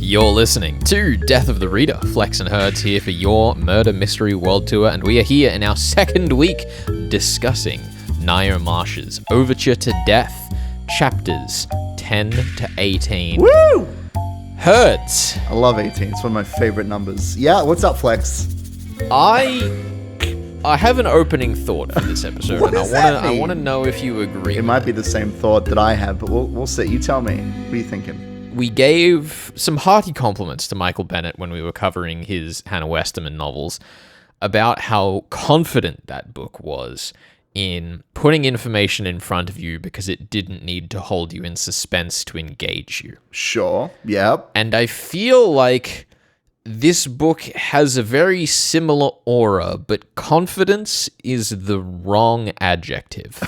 You're listening to Death of the Reader. Flex and Herds here for your Murder Mystery World Tour, and we are here in our second week discussing Ngaio Marsh's Overture to Death, chapters 10 to 18. Woo! Herds. I love 18. It's one of my favorite numbers. Yeah, what's up, Flex? I have an opening thought for this episode, What and does that I mean? want to know if you agree. It might be the same thought that I have, but we'll see. You tell me. What are you thinking? We gave some hearty compliments to Michael Bennett when we were covering his Hannah Westerman novels about how confident that book was in putting information in front of you because it didn't need to hold you in suspense to engage you. Sure. Yep. And I feel like this book has a very similar aura, but confidence is the wrong adjective.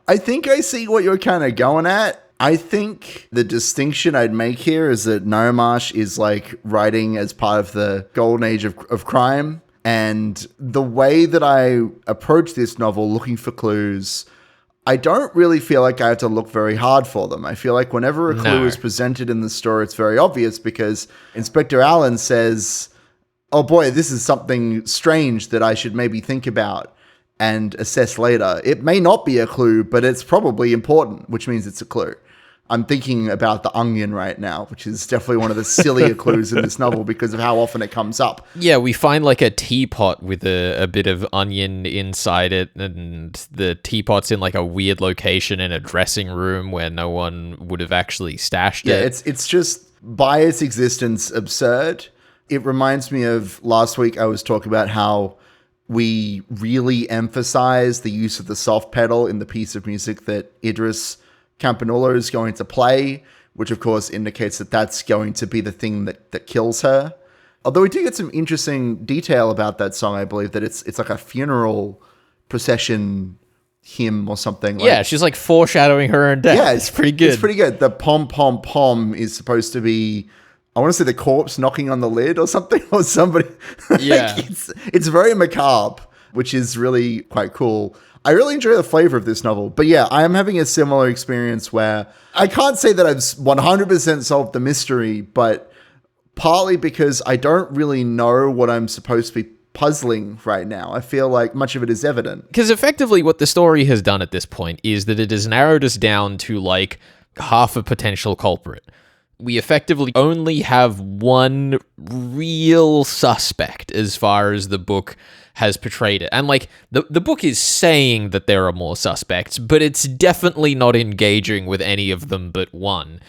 I think I see what you're kind of going at. I think the distinction I'd make here is that Ngaio Marsh is like writing as part of the golden age of crime. And the way that I approach this novel looking for clues, I don't really feel like I have to look very hard for them. I feel like whenever a clue is presented in the story, it's very obvious because Inspector Alleyn says, oh boy, this is something strange that I should maybe think about and assess later. It may not be a clue, but it's probably important, which means it's a clue. I'm thinking about the onion right now, which is definitely one of the sillier clues in this novel because of how often it comes up. Yeah, we find like a teapot with a bit of onion inside it, and the teapot's in like a weird location in a dressing room where no one would have actually stashed it. Yeah, it's just by its existence absurd. It reminds me of last week I was talking about how we really emphasize the use of the soft pedal in the piece of music that Idris Campanula is going to play, which of course indicates that that's going to be the thing that kills her. Although we do get some interesting detail about that song, I believe that it's like a funeral procession hymn or something. Yeah, she's like foreshadowing her own death. Yeah, it's pretty good. It's pretty good. The pom pom pom is supposed to be, I want to say, the corpse knocking on the lid or something, or somebody. Yeah. It's very macabre, which is really quite cool. I really enjoy the flavor of this novel. But yeah, I am having a similar experience where I can't say that I've 100% solved the mystery, but partly because I don't really know what I'm supposed to be puzzling right now. I feel like much of it is evident. Because effectively what the story has done at this point is that it has narrowed us down to like half a potential culprit. We effectively only have one real suspect as far as the book has portrayed it. And like the book is saying that there are more suspects, but it's definitely not engaging with any of them but one.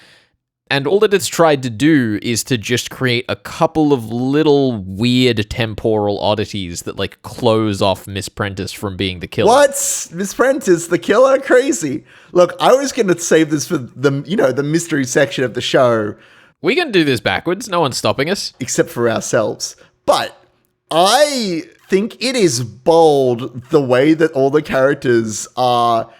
And all that it's tried to do is to just create a couple of little weird temporal oddities that like close off Miss Prentice from being the killer. What? Miss Prentice, the killer? Crazy. Look, I was going to save this for the mystery section of the show. We can do this backwards. No one's stopping us. Except for ourselves. But I think it is bold the way that all the characters are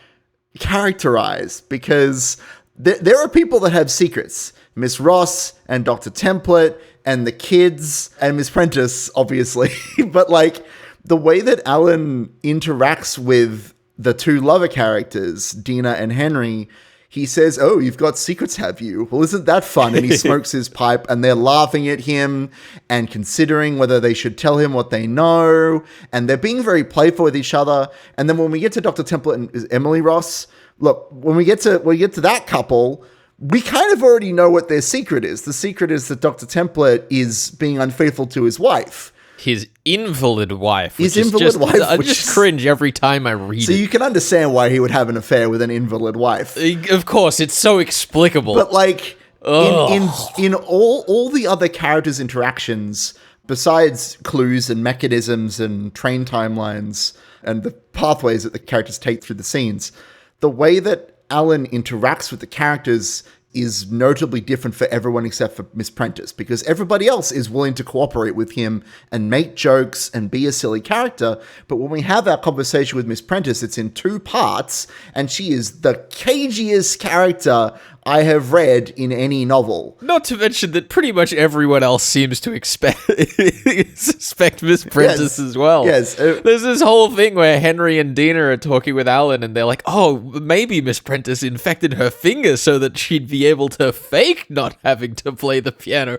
characterized, because there are people that have secrets. Miss Ross and Dr. Template and the kids and Miss Prentice, obviously. But like the way that Alan interacts with the two lover characters, Dina and Henry, he says, oh, you've got secrets, have you? Well, isn't that fun? And he smokes his pipe and they're laughing at him and considering whether they should tell him what they know. And they're being very playful with each other. And then when we get to Dr. Template and Emily Ross, look, when we get to that couple, we kind of already know what their secret is. The secret is that Dr. Template is being unfaithful to his wife. His invalid wife. His invalid wife. I just cringe every time I read it. So you can understand why he would have an affair with an invalid wife. Of course, it's so explicable. But like in all the other characters' interactions, besides clues and mechanisms and train timelines and the pathways that the characters take through the scenes, the way that Alan interacts with the characters is notably different for everyone except for Miss Prentice, because everybody else is willing to cooperate with him and make jokes and be a silly character. But when we have our conversation with Miss Prentice, it's in two parts, and she is the cagiest character I have read in any novel. Not to mention that pretty much everyone else seems to suspect Miss Prentice as well. Yes. There's this whole thing where Henry and Dina are talking with Alleyn, and they're like, oh, maybe Miss Prentice infected her finger so that she'd be able to fake not having to play the piano.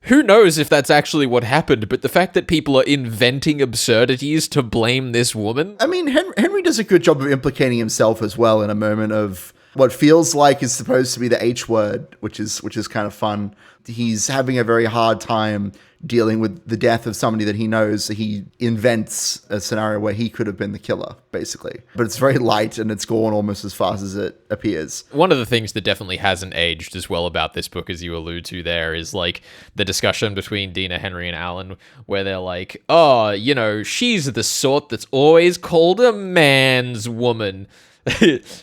Who knows if that's actually what happened, but the fact that people are inventing absurdities to blame this woman... I mean, Henry does a good job of implicating himself as well in a moment of what feels like is supposed to be the H word, which is kind of fun. He's having a very hard time dealing with the death of somebody that he knows. He invents a scenario where he could have been the killer, basically. But it's very light and it's gone almost as fast as it appears. One of the things that definitely hasn't aged as well about this book, as you allude to there, is like the discussion between Dina, Henry, and Alleyn, where they're like, oh, you know, she's the sort that's always called a man's woman.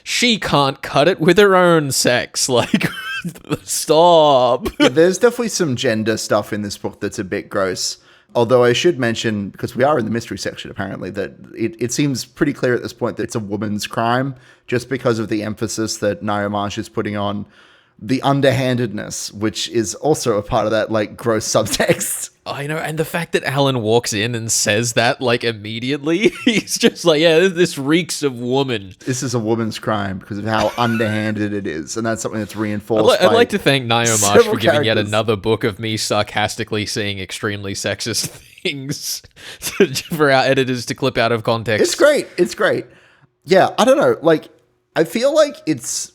She can't cut it with her own sex. Like, stop. Yeah, there's definitely some gender stuff in this book that's a bit gross. Although I should mention, because we are in the mystery section apparently, that it seems pretty clear at this point that it's a woman's crime, just because of the emphasis that Ngaio Marsh is putting on the underhandedness, which is also a part of that, like, gross subtext. I know, and the fact that Alleyn walks in and says that, like, immediately, he's just like, yeah, this reeks of woman. This is a woman's crime because of how underhanded it is, and that's something that's reinforced. I'd like to thank Ngaio Marsh for giving yet characters. another book of me sarcastically saying extremely sexist things for our editors to clip out of context. It's great. It's great. Yeah, I don't know. Like, I feel like it's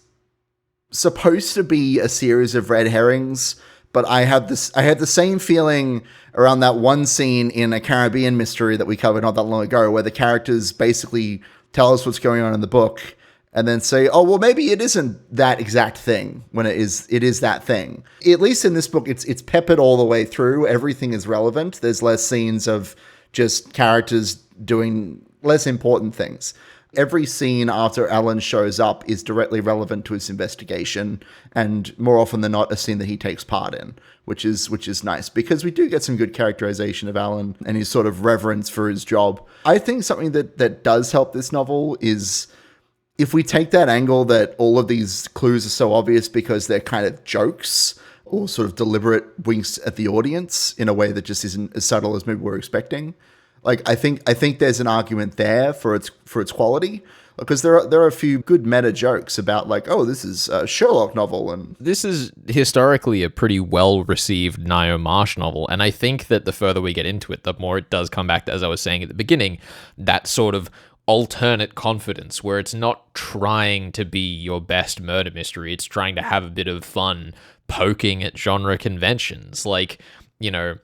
supposed to be a series of red herrings, but I had the same feeling around that one scene in a Caribbean mystery that we covered not that long ago, where the characters basically tell us what's going on in the book and then say, oh, well, maybe it isn't that exact thing when it is that thing. At least in this book, it's peppered all the way through. Everything is relevant. There's less scenes of just characters doing less important things. Every scene after Alleyn shows up is directly relevant to his investigation, and more often than not, a scene that he takes part in, which is nice, because we do get some good characterization of Alleyn and his sort of reverence for his job. I think something that does help this novel is if we take that angle that all of these clues are so obvious because they're kind of jokes or sort of deliberate winks at the audience in a way that just isn't as subtle as maybe we're expecting. Like, I think there's an argument there for its quality, because there are a few good meta jokes about, like, oh, this is a Sherlock novel, and this is historically a pretty well-received Ngaio Marsh novel, and I think that the further we get into it, the more it does come back to, as I was saying at the beginning, that sort of alternate confidence where it's not trying to be your best murder mystery, it's trying to have a bit of fun poking at genre conventions. Like, you know,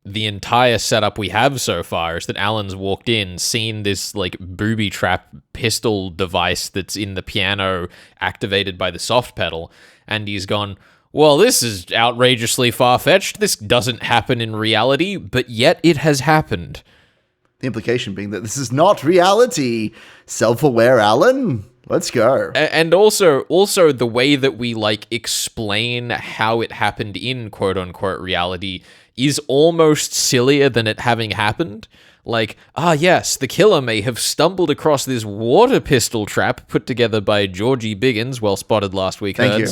the entire setup we have so far is that Alan's walked in, seen this, like, booby trap pistol device that's in the piano activated by the soft pedal, and he's gone, well, this is outrageously far-fetched. This doesn't happen in reality, but yet it has happened. The implication being that this is not reality. Self-aware Alleyn? Let's go. And also the way that we, like, explain how it happened in quote-unquote reality is almost sillier than it having happened. Like, yes, the killer may have stumbled across this water pistol trap put together by Georgie Biggins, well spotted last week. Thank you.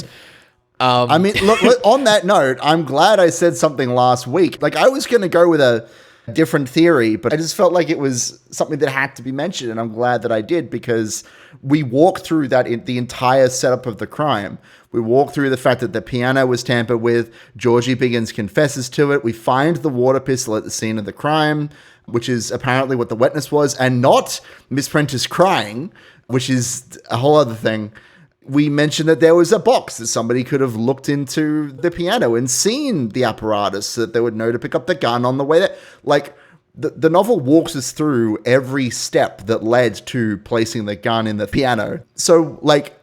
I mean, look, on that note, I'm glad I said something last week. Like, I was going to go with a different theory, but I just felt like it was something that had to be mentioned, and I'm glad that I did, because we walk through that in the entire setup of the crime. We walk through the fact that the piano was tampered with. Georgie Biggins confesses to it. We find the water pistol at the scene of the crime, which is apparently what the witness was, and not Miss Prentice crying, which is a whole other thing. We mentioned that there was a box that somebody could have looked into the piano and seen the apparatus so that they would know to pick up the gun on the way there. Like, the novel walks us through every step that led to placing the gun in the piano. So, like,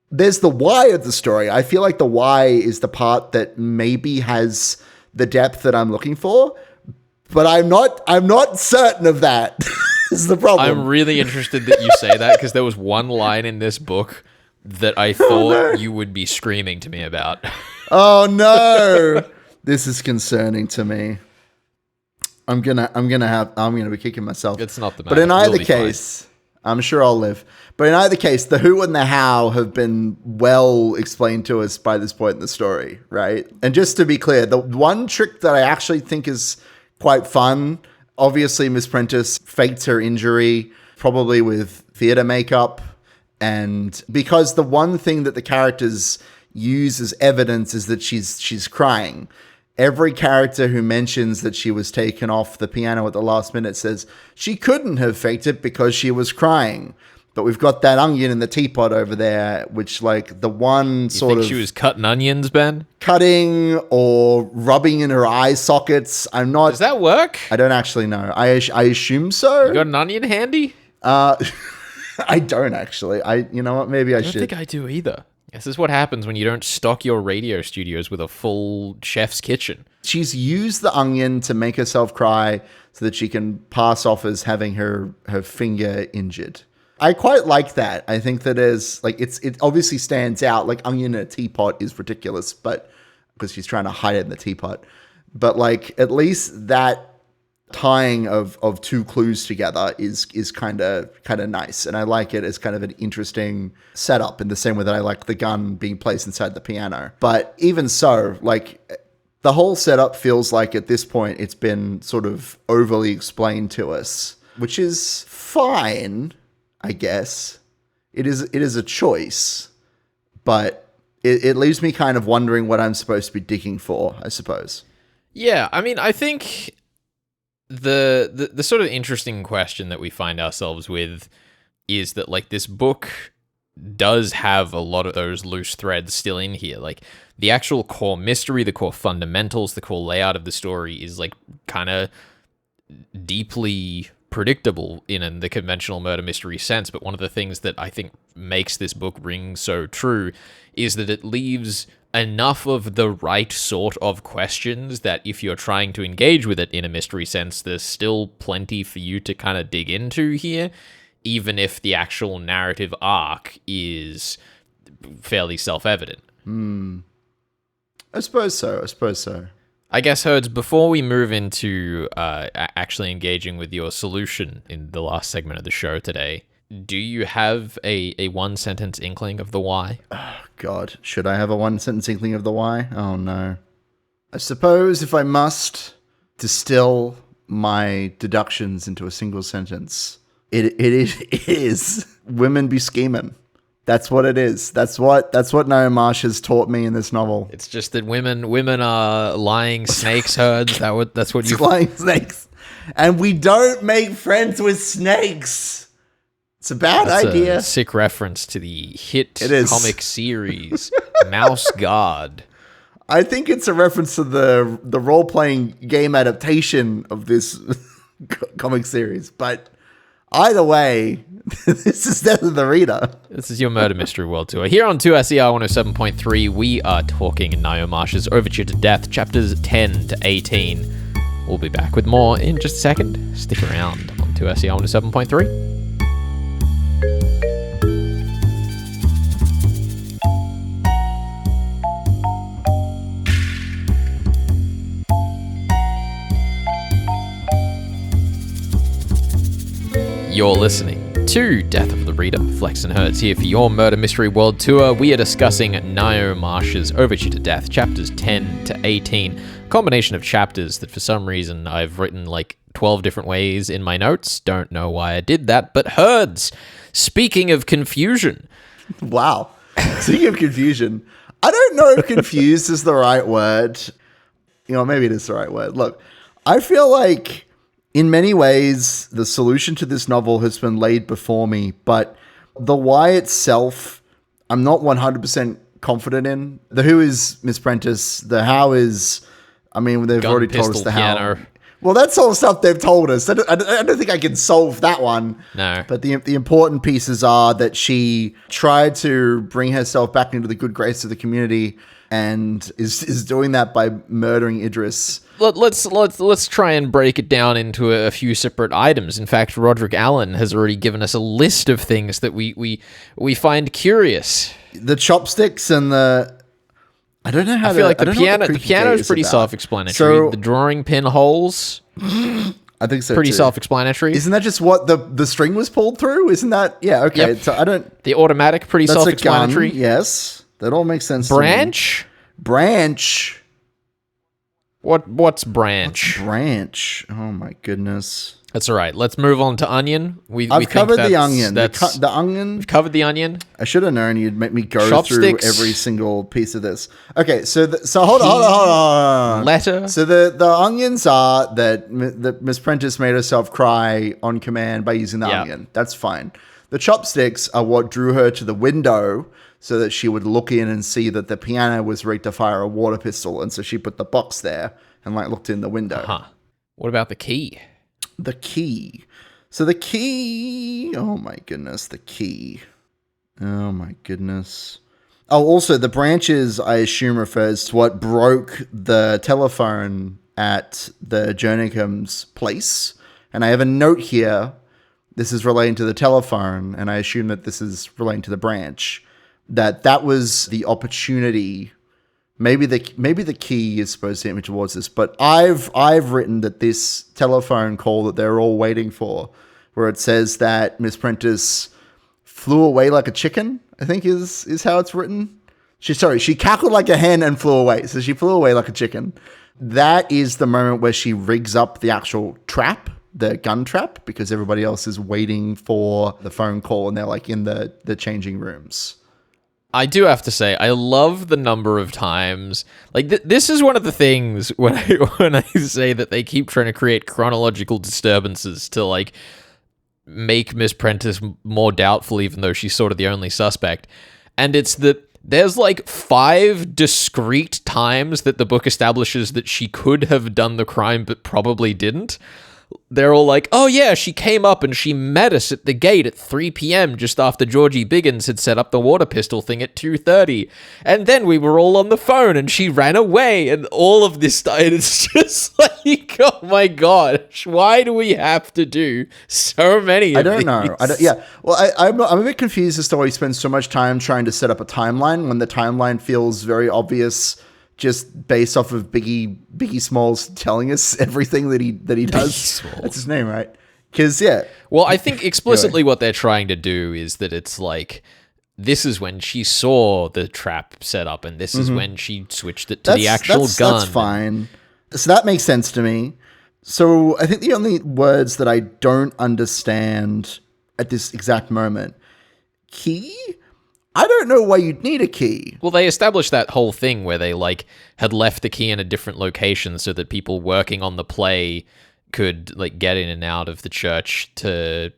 there's the why of the story. I feel like the why is the part that maybe has the depth that I'm looking for, but I'm not certain of that. Is the problem. I'm really interested that you say that, because there was one line in this book that I thought you would be screaming to me about. Oh no. This is concerning to me. I'm gonna be kicking myself. It's not the matter. But in either case, I'm sure I'll live. But in either case, the who and the how have been well explained to us by this point in the story, right? And just to be clear, the one trick that I actually think is quite fun, obviously Miss Prentice faked her injury, probably with theater makeup. And because the one thing that the characters use as evidence is that she's crying. Every character who mentions that she was taken off the piano at the last minute says she couldn't have faked it because she was crying. But we've got that onion in the teapot over there, which like the one sort of... she was cutting onions, Ben? Cutting or rubbing in her eye sockets. I'm not... Does that work? I don't actually know. I assume so. You got an onion handy? I don't actually. You know what? Maybe I should. I don't think I do either. This is what happens when you don't stock your radio studios with a full chef's kitchen. She's used the onion to make herself cry so that she can pass off as having her finger injured. I quite like that. I think that is like it obviously stands out. Like onion in a teapot is ridiculous, but because she's trying to hide it in the teapot. But like at least that tying of two clues together is kind of nice, and I like it as kind of an interesting setup in the same way that I like the gun being placed inside the piano. But even so, like the whole setup feels like at this point it's been sort of overly explained to us, which is fine, I guess. It is a choice, but it leaves me kind of wondering what I'm supposed to be digging for, I suppose. Yeah, I mean, I think the sort of interesting question that we find ourselves with is that like this book does have a lot of those loose threads still in here. Like the actual core mystery, the core fundamentals, the core layout of the story is like kind of deeply predictable in the conventional murder mystery sense. But one of the things that I think makes this book ring so true is that it leaves enough of the right sort of questions that if you're trying to engage with it in a mystery sense, there's still plenty for you to kind of dig into here, even if the actual narrative arc is fairly self-evident. I suppose so. I guess, Herds, before we move into actually engaging with your solution in the last segment of the show today, do you have a one-sentence inkling of the why? Oh, God. Should I have a one-sentence inkling of the why? Oh, no. I suppose if I must distill my deductions into a single sentence, it is women be scheming. That's what it is. That's what Ngaio Marsh has taught me in this novel. It's just that women are lying snakes, Herds. That's what you... Lying snakes. And we don't make friends with snakes. It's a bad idea. A sick reference to the hit comic series Mouse Guard. I think it's a reference to the role-playing game adaptation of this comic series. But either way, this is Death of the Reader. This is your Murder Mystery World Tour. Here on 2SER 107.3, we are talking Ngaio Marsh's Overture to Death, chapters 10 to 18. We'll be back with more in just a second. Stick around on 2SER 107.3. You're listening to Death of the Reader. Flex and Hertz here for your Murder Mystery World Tour. We are discussing Ngaio Marsh's Overture to Death, chapters 10 to 18. Combination of chapters that for some reason I've written like 12 different ways in my notes. Don't know why I did that, but Hertz, speaking of confusion. Wow. Speaking of confusion, I don't know if confused is the right word. You know, maybe it is the right word. Look, I feel like in many ways, the solution to this novel has been laid before me, but the why itself, I'm not 100% confident in. The who is Miss Prentice. The how is, I mean, they've Gun, already told us pistol, the piano. how. Well, that's all stuff they've told us. I don't think I can solve that one. No. But the important pieces are that she tried to bring herself back into the good grace of the community and is doing that by murdering Idris. Let's try and break it down into a few separate items. In fact, Roderick Alleyn has already given us a list of things that we find curious. The chopsticks and I don't know how I feel like the piano is pretty self-explanatory. So, the drawing pin holes. I think so Pretty too. self-explanatory. Isn't that just what the string was pulled through? Isn't that? Yeah, okay. Yep. So I don't... The automatic, pretty That's self-explanatory. a gun, yes. That all makes sense Branch? to me. Branch. What's branch? Branch. Oh my goodness. That's all right. Let's move on to onion. I've covered the onion. The onion. We've covered the onion. I should have known you'd make me go Chopsticks. through every single piece of this. Okay, so hold on. Letter. So the onions are that Miss Prentice made herself cry on command by using the onion. That's fine. The chopsticks are what drew her to the window so that she would look in and see that the piano was rigged to fire a water pistol, and so she put the box there and looked in the window. Huh. What about the key? The key. So the key. Oh my goodness, the key. Oh my goodness. Oh, also the branches, I assume, refers to what broke the telephone at the Jerninghams' place. And I have a note here. This is relating to the telephone, and I assume that this is relating to the branch. That was the opportunity. Maybe the key is supposed to hit me towards this, but I've written that this telephone call that they're all waiting for, where it says that Miss Prentice flew away like a chicken, I think is how it's written. She cackled like a hen and flew away. So she flew away like a chicken. That is the moment where she rigs up the actual trap, the gun trap, because everybody else is waiting for the phone call and they're in the changing rooms. I do have to say, I love the number of times. This is one of the things when I say that they keep trying to create chronological disturbances to make Miss Prentice more doubtful, even though she's sort of the only suspect. And it's that there's 5 discrete times that the book establishes that she could have done the crime but probably didn't. They're all oh yeah, she came up and she met us at the gate at 3 p.m. just after Georgie Biggins had set up the water pistol thing at 2:30. And then we were all on the phone and she ran away and all of this stuff. And it's just oh my gosh, why do we have to do so many of I don't these? know. Yeah. Well, I'm a bit confused as to why he spends so much time trying to set up a timeline when the timeline feels very obvious just based off of Biggie Smalls telling us everything that he does. That's his name, right? Because, yeah. Well, I think explicitly what they're trying to do is that it's this is when she saw the trap set up, and this is when she switched it to the actual gun. That's fine. So that makes sense to me. So I think the only words that I don't understand at this exact moment, key? I don't know why you'd need a key. Well, they established that whole thing where they had left the key in a different location so that people working on the play could get in and out of the church to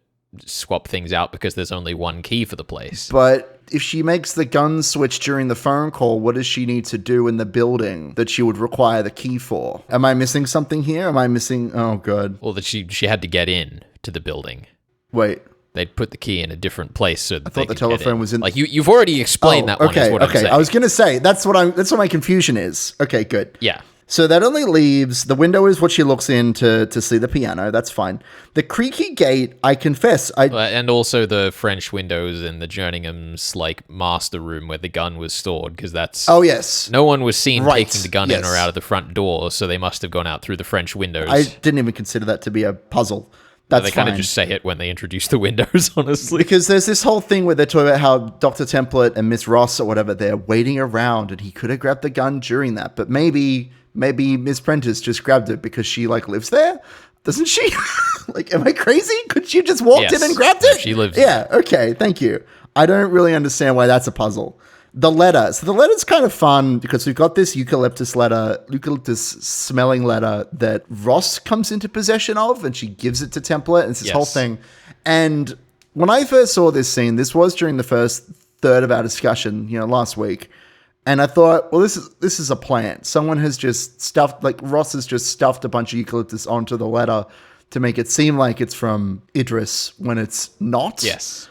swap things out because there's only one key for the place. But if she makes the gun switch during the phone call, what does she need to do in the building that she would require the key for? Am I missing something here? Am I missing... Oh, God. Well, that she had to get in to the building. Wait. They'd put the key in a different place so that I thought the telephone was in. You've already explained that one. Okay, is what I'm saying. I was gonna say that's what my confusion is. Okay, good. Yeah. So that only leaves the window is what she looks in to see the piano. That's fine. The creaky gate, I confess, and also the French windows in the Jerninghams master room where the gun was stored, because that's yes. No one was seen taking the gun in or out of the front door, so they must have gone out through the French windows. I didn't even consider that to be a puzzle. That's they kind of just say it when they introduce the windows, honestly. Because there's this whole thing where they're talking about how Dr. Templet and Miss Ross or whatever, they're waiting around and he could have grabbed the gun during that. But maybe Miss Prentice just grabbed it because she lives there. Doesn't she? Am I crazy? Could she just walked in and grabbed it? She lives there. Okay. Thank you. I don't really understand why that's a puzzle. The letter. So the letter's kind of fun because we've got this eucalyptus smelling letter that Ross comes into possession of and she gives it to Templet and it's this whole thing. And when I first saw this scene, this was during the first third of our discussion, last week. And I thought, well, this is a plant. Someone has just stuffed, Ross has just stuffed a bunch of eucalyptus onto the letter to make it seem like it's from Idris when it's not. Yes.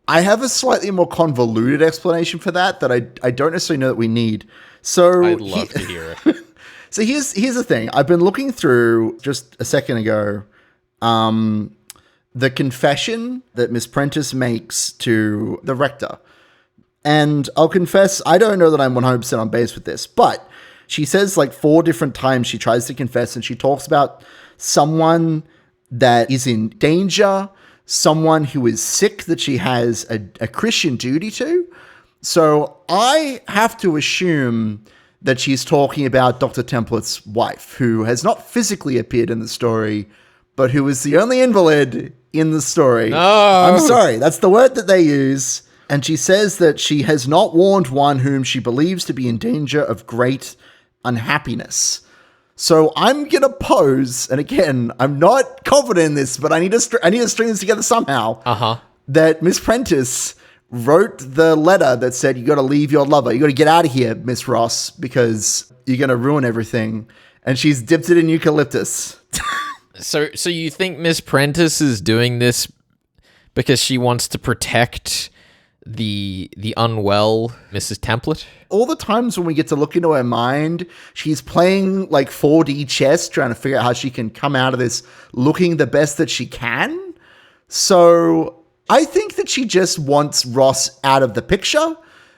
I have a slightly more convoluted explanation for that I don't necessarily know that we need. So I'd love to hear it. So here's the thing. I've been looking through just a second ago the confession that Miss Prentice makes to the rector. And I'll confess, I don't know that I'm 100% on base with this, but she says 4 different times she tries to confess and she talks about someone that is in danger, someone who is sick that she has a Christian duty to. So I have to assume that she's talking about Dr. Template's wife, who has not physically appeared in the story, but who is the only invalid in the story. No. I'm sorry, that's the word that they use. And she says that she has not warned one whom she believes to be in danger of great unhappiness. So I'm going to pose, and again, I'm not confident in this, but I need to string this together somehow, that Miss Prentice wrote the letter that said, you got to leave your lover. You got to get out of here, Miss Ross, because you're going to ruin everything. And she's dipped it in eucalyptus. So you think Miss Prentice is doing this because she wants to protect the unwell Mrs. Template? All the times when we get to look into her mind, she's playing like 4D chess, trying to figure out how she can come out of this looking the best that she can. So I think that she just wants Ross out of the picture,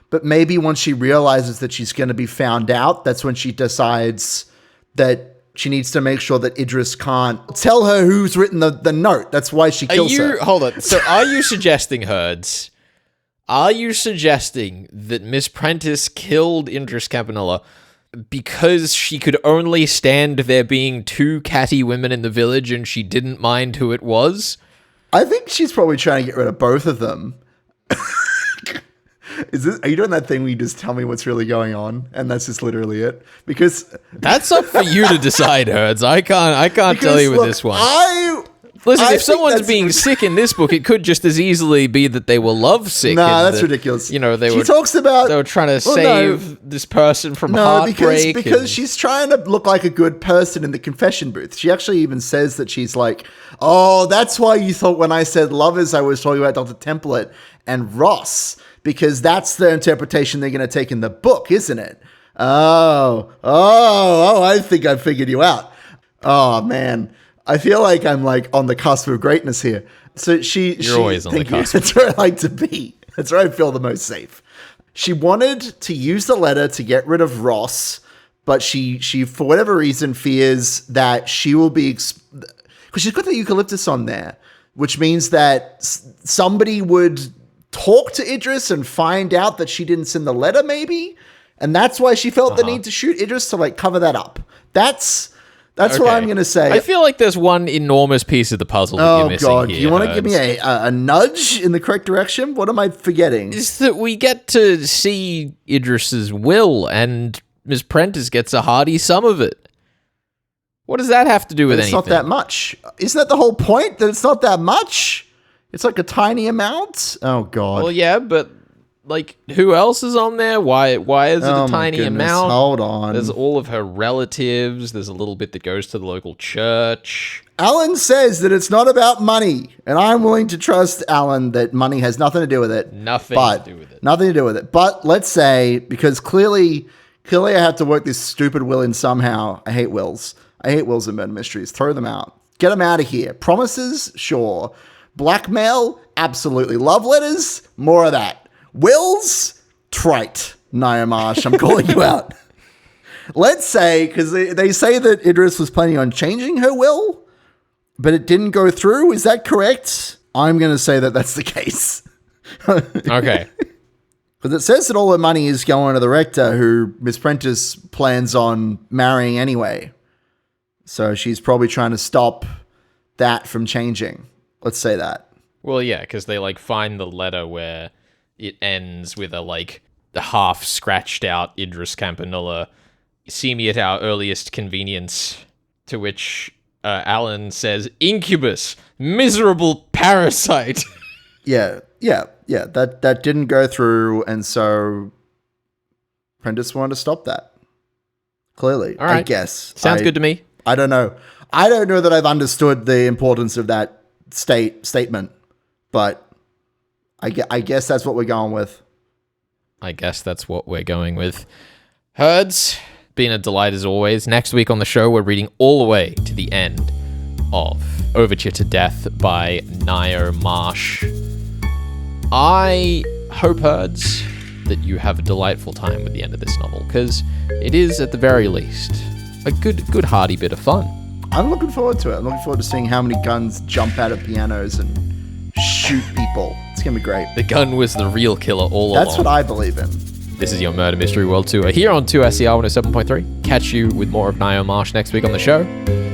but maybe once she realizes that she's going to be found out, that's when she decides that she needs to make sure that Idris can't tell her who's written the note. That's why she kills her. Hold on. So are you suggesting, Herds, are you suggesting that Miss Prentice killed Idris Campanella because she could only stand there being two catty women in the village and she didn't mind who it was? I think she's probably trying to get rid of both of them. Are you doing that thing where you just tell me what's really going on, and that's just literally it? Because that's up for you to decide, Herds. I can't tell you with this one. Listen, if someone's being sick in this book, it could just as easily be that they were lovesick. Nah, that's ridiculous. You know, they were trying to save this person from heartbreak. Because she's trying to look like a good person in the confession booth. She actually even says that she's like, oh, that's why you thought when I said lovers, I was talking about Dr. Template and Ross, because that's the interpretation they're going to take in the book, isn't it? Oh, I think I figured you out. Oh, man. I feel like I'm like on the cusp of greatness here. So you're always on the cusp. That's where I like to be. That's where I feel the most safe. She wanted to use the letter to get rid of Ross, but she for whatever reason fears that she will be, because she's got the eucalyptus on there, which means that somebody would talk to Idris and find out that she didn't send the letter, maybe, and that's why she felt the need to shoot Idris to like cover that up. That's what I'm going to say. I feel like there's one enormous piece of the puzzle that you're missing here. You want to give me a nudge in the correct direction? What am I forgetting? Is that we get to see Idris's will, and Miss Prentice gets a hearty sum of it. What does that have to do with anything? It's not that much. Isn't that the whole point? That it's not that much? It's like a tiny amount? Oh, God. Well, yeah, but like, who else is on there? Why is it a tiny amount? Hold on. There's all of her relatives. There's a little bit that goes to the local church. Alleyn says that it's not about money, and I'm willing to trust Alleyn that money has nothing to do with it. Nothing to do with it. But let's say, because clearly I have to work this stupid will in somehow. I hate wills. I hate wills and murder mysteries. Throw them out. Get them out of here. Promises? Sure. Blackmail? Absolutely. Love letters? More of that. Wills? Trite. Ngaio Marsh, I'm calling you out. Let's say, because they say that Idris was planning on changing her will, but it didn't go through. Is that correct? I'm going to say that that's the case. Okay. Because it says that all the money is going to the rector, who Miss Prentice plans on marrying anyway. So she's probably trying to stop that from changing. Let's say that. Well, yeah, because they like find the letter where it ends with a half scratched out Idris Campanella. See me at our earliest convenience. To which Alleyn says, incubus, miserable parasite. Yeah. That didn't go through, and so Prentice wanted to stop that. Clearly, all right. I guess. Sounds good to me. I don't know. I don't know that I've understood the importance of that statement, but I guess that's what we're going with. Herds, been a delight as always. Next week on the show, we're reading all the way to the end of Overture to Death by Ngaio Marsh. I hope, Herds, that you have a delightful time with the end of this novel, because it is, at the very least, a good hearty bit of fun. I'm looking forward to it. I'm looking forward to seeing how many guns jump out of pianos and shoot people. It's going to be great. The gun was the real killer all along. That's what I believe in. This is your Murder Mystery World Tour here on 2SER 107.3. Catch you with more of Ngaio Marsh next week on the show.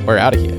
We're out of here.